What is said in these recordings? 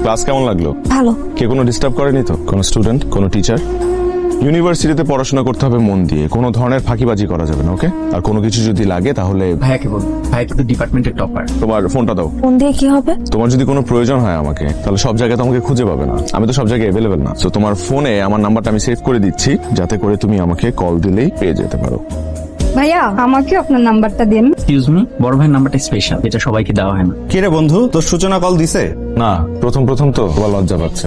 Class কেমন লাগলো? ভালো। কে কোনো ডিস্টার্ব করেনি তো? কোনো স্টুডেন্ট, কোনো টিচার? ইউনিভার্সিটিতে পড়াশোনা করতে হবে মন দিয়ে, কোনো ধরনের ফাঁকিবাজি করা যাবে না, ওকে? আর কোনো কিছু যদি লাগে তাহলে ভাইয়াকে বল, ভাইয়া কিন্তু ডিপার্টমেন্টের টপার। তোমার ফোনটা দাও। ফোন দিয়ে কি হবে? তোমার যদি কোনো প্রয়োজন হয় আমাকে, তাহলে সব জায়গায় তো আমাকে খুঁজে পাবে না, আমি তো সব জায়গায় অ্যাভেলেবেল না। তো তোমার ফোনে আমার নাম্বারটা আমি সেভ করে দিচ্ছি, যাতে করে তুমি আমাকে কল দিলেই পেয়ে যেতে পারো। ভাইয়া আমাকে আপনার নাম্বারটা দিন। এক্সকিউজ মি, বড় ভাইয়ের নাম্বারটা স্পেশাল, এটা সবাইকে দেওয়া হয় না। কি রে বন্ধু, তোর সূচনা কল দিছে? না, প্রথম তো তোমার লজ্জা পাচ্ছে।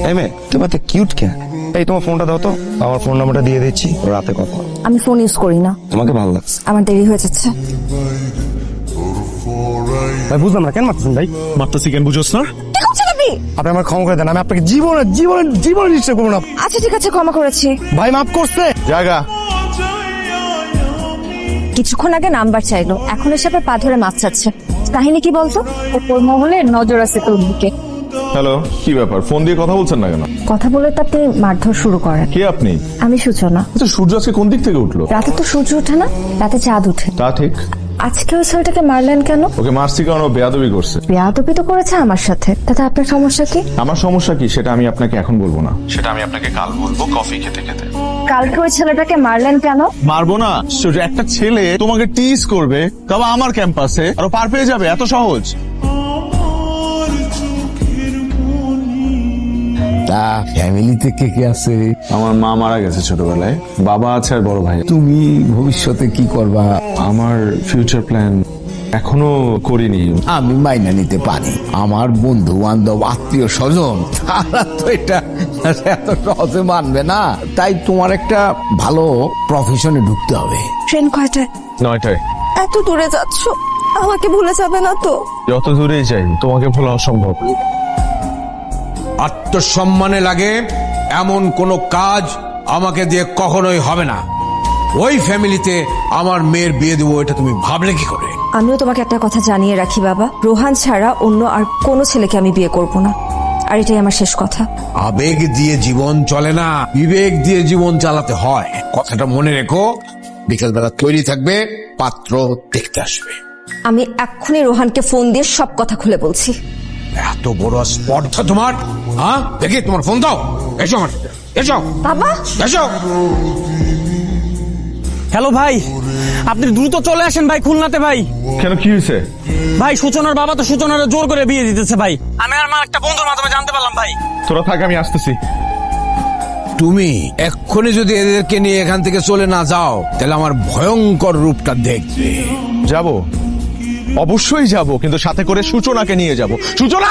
এই মেয়ে, তোমার তো কিউট কেন? এই তোমার ফোনটা দাও তো, আমার ফোন নাম্বারটা দিয়ে দিচ্ছি, রাতে কথা। আমি ফোন ইউজ করি না। তোমাকে ভালো লাগছে? আমার দেরি হয়ে যাচ্ছে। ভাই বুঝলাম না, কেন মারতেছেন ভাই? মারতেছি কেন বুঝোস না? কি করছেন আপনি? আপনি আমার ক্ষমা করে দেন, আমি আপনাকে জীবনে নিশ্চয় করবো না। আচ্ছা ঠিক আছে, ক্ষমা করেছি। ভাই মাফ করছে। জায়গা কিছুক্ষণ আগে নাম্বার চাইলো, এখন এসে আবার পা ধরে মাছ চাচ্ছে। কাহিনী কি বলতো? ওপর মহলে নজর আছে তোর দিকে। হ্যালো, কি ব্যাপার? ফোন দিয়ে কথা বলছেন না কেন? কথা বলে তো আপনি মারধর শুরু করেন। কে আপনি? আমি সূচনা। আচ্ছা, সূর্য আজকে কোন দিক থেকে উঠলো? রাতে তো সূর্য ওঠে না, রাতে চাঁদ ওঠে। তা ঠিক। আজকে ওই ছেলেটাকে মারলেন কেন? ওকে মারছি কারণ ও বেয়াদবি করছে। বেয়াদবি তো করেছে আমার সাথে, তাতে আপনার সমস্যা কি? আমার সমস্যা কি সেটা আমি আপনাকে এখন বলবো না, সেটা আমি আপনাকে কাল বলবো কফি খেতে খেতে। কালকে ওই ছেলেটাকে মারলেন কেন? মারবো না? সূর্য, একটা ছেলে তোমাকে টিজ করবে, তবে আমার ক্যাম্পাসে, আর ও পার পেয়ে যাবে? এত সহজ? তা ফ্যামিলিতে কে কে আছে? আমার মা মারা গেছে ছোটবেলায়, বাবা আছে আর বড় ভাই। তুমি ভবিষ্যতে কি করবা? আমার ফিউচার প্ল্যান এখনো করিনি। আমি মাইনা নিতে পারি, আমার বন্ধু বান্ধব আত্মীয় স্বজন তারা তো এটা এত সহজে মানবে না। তাই তোমার একটা ভালো প্রফেশনে ঢুকতে হবে। ট্রেন কয়টায়? 9টায়। এত দূরে যাচ্ছ, আমাকে ভুলে যাবে না তো? যত দূরেই যাই তোমাকে ভোলা অসম্ভব। আত্মসম্মানে লাগে এমন কোনো কাজ আমাকে দিয়ে কখনোই হবে না। ওই ফ্যামিলিতে আমার মেয়ের বিয়ে দেবো, এটা তুমি ভাবলে কি করে? আমিও তোমাকে একটা কথা জানিয়ে রাখি বাবা, রোহান ছাড়া অন্য আর কোনো ছেলেকে আমি বিয়ে করব না, আর এটাই আমার শেষ কথা। আবেগ দিয়ে জীবন চলে না, বিবেক দিয়ে জীবন চালাতে হয়। কথাটা মনে রেখো। বিকেলবেলা তৈরি থাকবে, পাত্র দেখতে আসবে। আমি এক্ষুনি রোহানকে ফোন দিয়ে সব কথা খুলে বলছি। এত বড় স্পর্ধা তোমার? হ্যাঁ, দেখি তোমার ফোন দাও। এসো আমার, এসো বাবা। এসো। হ্যালো ভাই, আপনি দ্রুত চলে আসেন ভাই, খুলনাতে ভাই। কেন, কি হয়েছে? ভাই সূচনার বাবা তো সূচনার জোর করে বিয়ে দিতেছে ভাই। আমি আর আমার একটা বন্ধুর মাধ্যমে জানতে পারলাম ভাই। তোরা থাক, আমি আসতেছি। তুমি এক্ষুনি যদি এদেরকে নিয়ে এখান থেকে চলে না যাও, তাহলে আমার ভয়ঙ্কর রূপটা দেখবে। যাব, অবশ্যই যাব, কিন্তু সাথে করে সূচনাকে নিয়ে যাব। সূচনা!